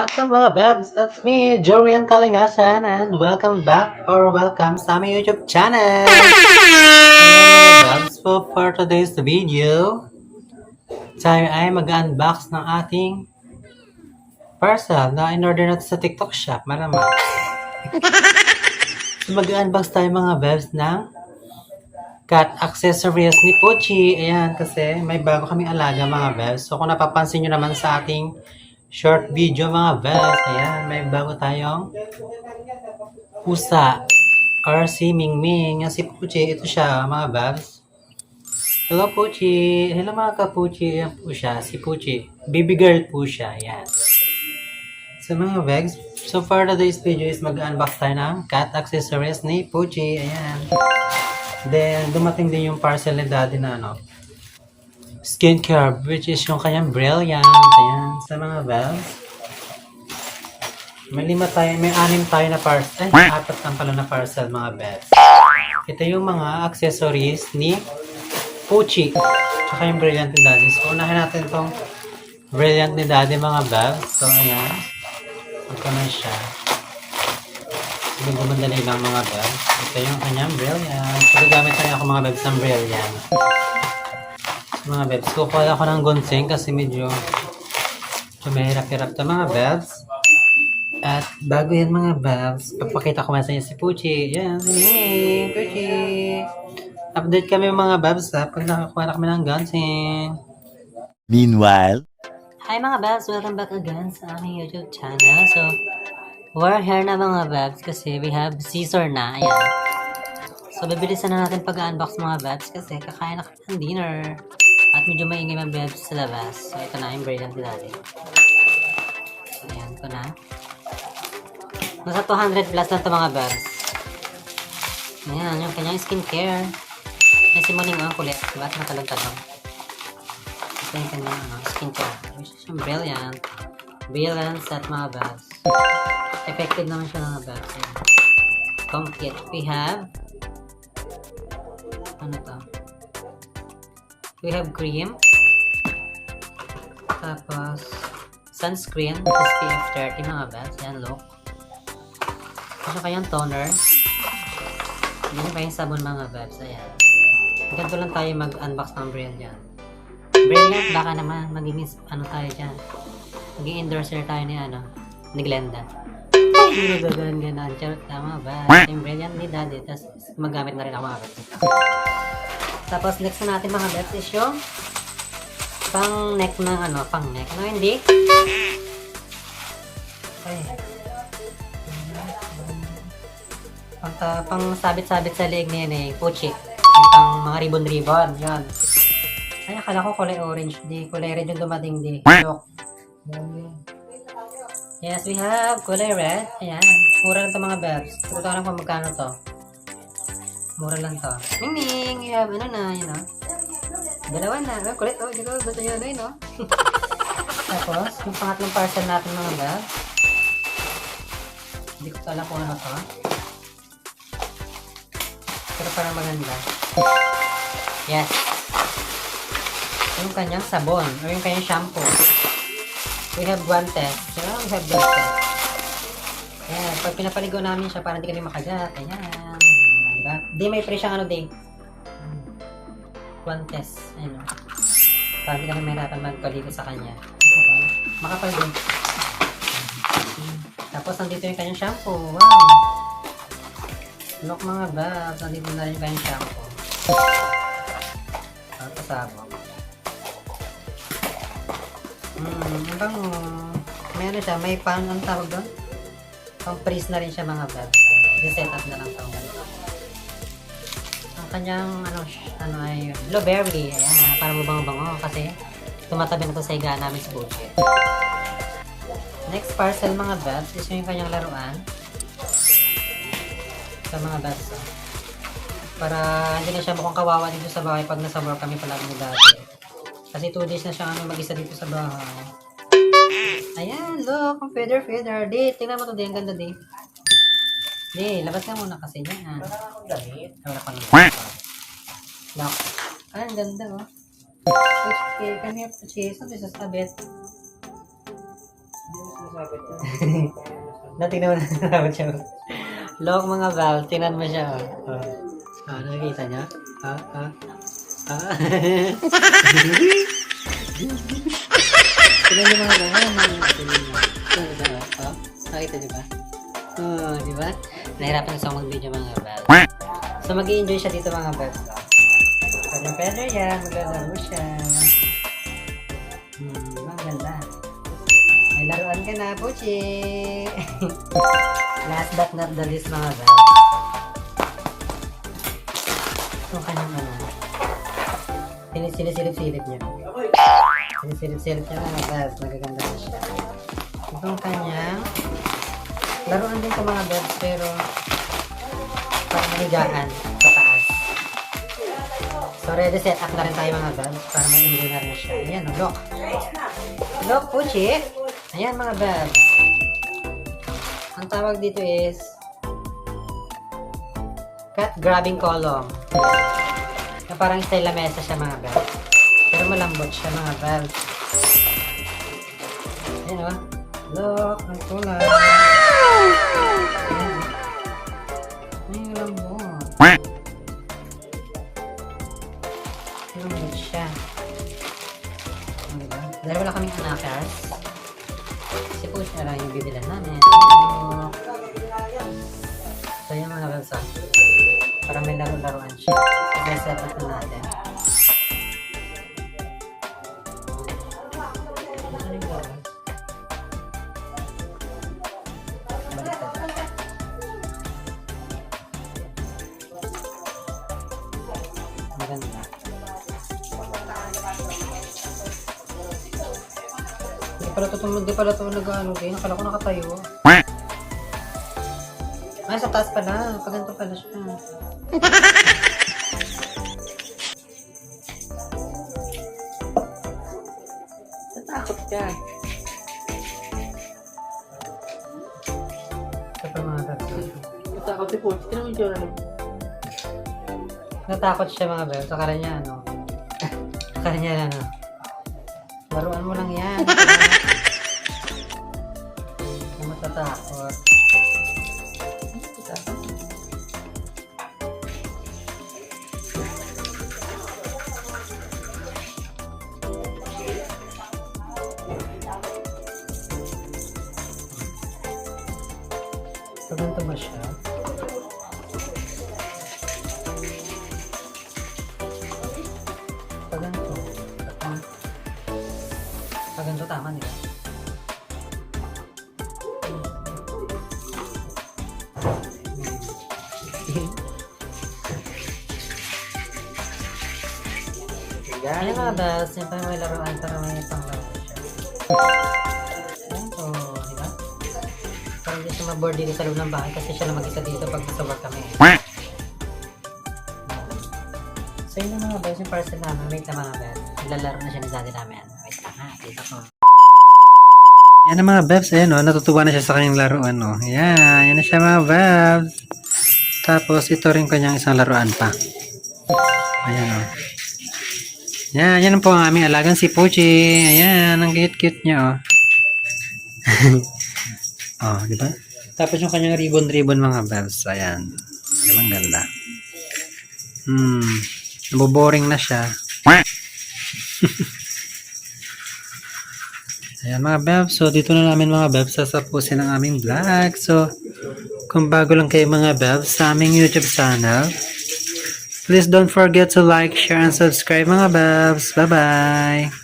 What's up mga Bebs? That's me, Jorian Kalingasan, and welcome back or welcome sa aming YouTube channel! Hello mga Bebs, for today's video, tayo ay mag-unbox ng ating parcel na in-order natin sa TikTok shop, malamang. So mag-unbox tayo mga Bebs ng cat accessories ni Pucci. Ayan, kasi may bago kaming alaga mga Bebs. So kung napapansin nyo naman sa ating short video mga Bebs, ayan, may bago tayong pusa or si Mingming. Yan si Pucci, ito siya mga Bebs. Hello Pucci, hello mga ka-Pucci. Yan po siya, si Pucci. Baby girl po siya, ayan. So mga Bebs, so for today's video is mag-unbox tayo ng cat accessories ni Pucci, ayan. Then, dumating din yung parcel ni Daddy na skincare, which is yung kanyang Brilliant. Ayan, sa mga Bebs. May 6 tayo, may 6 tayo na parcel. Ay, 4 lang pala na parcel mga Bebs. Ito yung mga accessories ni Pucci. Tsaka yung Brilliant ni Daddy. So, unahin natin itong Brilliant ni Daddy mga Bebs. So, ayan. Ito na siya. Gumandali lang mga Bebs. Ito yung kanyang Brilliant. So, gagamit tayo ako mga Bebs ng Brilliant. Mga Bebs, kukuha ako ng gunting kasi medyo mahirap-hirap ito mga Bebs. At bago yan mga Bebs, papakita ko sa inyo si Pucci. Yan, hey, Pucci. Update kami mga Bebs ha, pag nakakuha na kami ng gunting. Meanwhile, Hi mga Bebs, welcome back again sa aming YouTube channel. So, we're here na mga Bebs kasi we have scissor na. Ayan. So, bibilisan na natin pag-unbox mga Bebs kasi kakain na kami ng dinner. At medyo maingay mga Bebs sa labas. So, ito na yung Brilliant ni Daddy. So, ayan ko na. Nasa 200 plus lang ito mga Bebs. Ayan, yung kanyang skincare. Yung si Moning ang kulit. Diba? At matalong-talong. Ito yung kanyang skincare. Which is yung Brilliant. Brilliant set mga Bebs. Effective naman siya mga Bebs. Complete. We have ano to? We have cream. Tapos sunscreen. SPF 30 mga Bebs. Yan look. Tapos kayang toner. Yan kayang sabon mga Bebs. Ayan. Ganito lang tayo mag-unbox ng Brilliant. Brilliant, baka naman magiging ano tayo dyan. Magiging endorser tayo ni Glenda. Hindi gagalan-ganan. Charot tama ba? Yung Brilliant ni Daddy. Tapos magamit na rin ako mga Bebs. Tapos next na natin mga Bebs is yung pang neck ng pang neck. Ano hindi? Ay. Pang sabit-sabit sa leeg niya eh, Pucci. Yung pang mga ribbon-ribbon, yan. Ay, akala ko kulay orange, di. Kulay red yung dumating, di. Look. Yes, we have kulay red. Ayan. Mura lang to mga Bebs. Hindi ko alam kung magkano to. Mura lang to. Ming-ming! You have yun o. Dalawa na. Kulit o. Dito, gusto nyo yun o. Tapos, yung pangatlong parcel natin mga Bebs. Hindi ko alam kung ano to. Pero parang maganda. Yes. Yung kanyang sabon or yung kanyang shampoo. We have guantes. Yeah, we have guantes. Ayan. Pag pinapaligo namin siya, parang hindi kami makagat. Ayan. Diba? Di may pre siyang di. Guantes. Ayan o. Parang hindi kami mahirapan magpaligo sa kanya. Makapal din. Tapos nandito yung kanyang shampoo. Wow! Look mga Bebs, nandito na yung kanyang shampoo. Tapos sabon. Hanggang may ano siya, may pang ang tawag doon? Pang freeze na rin siya mga Bebs. I-set up na lang ito. Ang kanyang ay blueberry. Ayan, para mabango-bango kasi tumatabi na ito sa higaan namin sa Pucci. Next parcel mga Bebs is yung kanyang laruan. Sa mga Bebs. Para hindi na siya mukhang kawawa dito sa bahay pag nasa work kami palagi ni Daddy. Kasi 2 days na siya mag-isa dito sa bahay. Ayan, look, ang feather. Di, tingnan mo to, di, ang ganda, di. Di, labas ka muna kasi yan. Wala pang gamit. Look. Ay, ang ganda, oh. Okay, can you have to chase? Ano, isasabit? Natingnan mo na dapat siya. Lock mga Val, tingnan mo siya. Nakikita niya? Tingnan niyo mga Val. Nakita niyo ba? Di ba? Nahirapan na sa mag-video mga Val. So mag-i-enjoy siya dito mga Val. Pwede yan, maglalaro siya. Maganda. May laruan ka na, Puchi! Last but not the least mga Val. Ito kanyang ano. Sinisilip-silip niya. Sinisilip-silip niya mga Val. Nagaganda na siya. Itong kanyang laruan din sa mga Val, pero parang manigaan sa taas. So ready set up na rin tayo mga Val para may engineer na siya. Ayan, lock. Lock, Puchi! Ayan mga Val. Ang tawag dito is cat grabbing column. Na parang style lamesa siya mga Val. Pero malambot siya mga Val. Ayan o. Look, ang kulay. Ayan. Ay, lambot. Lambot siya. Diba? Dahil wala kaming anakas. Kasi po siya lang yung bibilan namin. So yan mga bansa. Para may laro-laruan siya. Kaya set up na natin. Maganda. Hindi pala ito nag-ano din. Akala ko nakatayo. Ay, sa taas pala. Pag ganito pala siya. Natakot ka. Ito pa mga tatlo. Natakot si Pochi. Tinang yung na Natakot siya mga bel. Sa kanya ano. Sa kanya ano. Laruan mo lang yan. Hindi matatakot. So, ganito ba siya? So, ganito. So, ganito tama nila. Ayan mga bells, siyempre may laruan para may isang laro siya. Ayan po, di ba? Parang hindi siya maboard dito sa loob ng bahay kasi siya lang mag-isa dito pag sa work kami. So yun na mga bells, yung parcel namin. Wait na mga bells. Ilalaro na siya ni daddy namin. Wait lang ha, dito ko. Yan na mga bells, ayan o, natutuwa na siya sa kanyang laruan o. Yan, yan na siya mga bells. Tapos ito rin kanyang isang laruan pa. Ayan o. Yan, yan po ang aming alagang si Puchi. Ayan, ang cute-cute niya, oh. Oh, di ba? Tapos yung kanyang ribbon-ribbon mga bells. Ayan. Di ba, ang ganda. Naboboring na siya. Ayan mga bells. So, dito na namin mga bells sasapusin ang aming vlog. So, kung bago lang kayo mga bells sa aming YouTube channel, please don't forget to like, share, and subscribe mga babs. Bye-bye!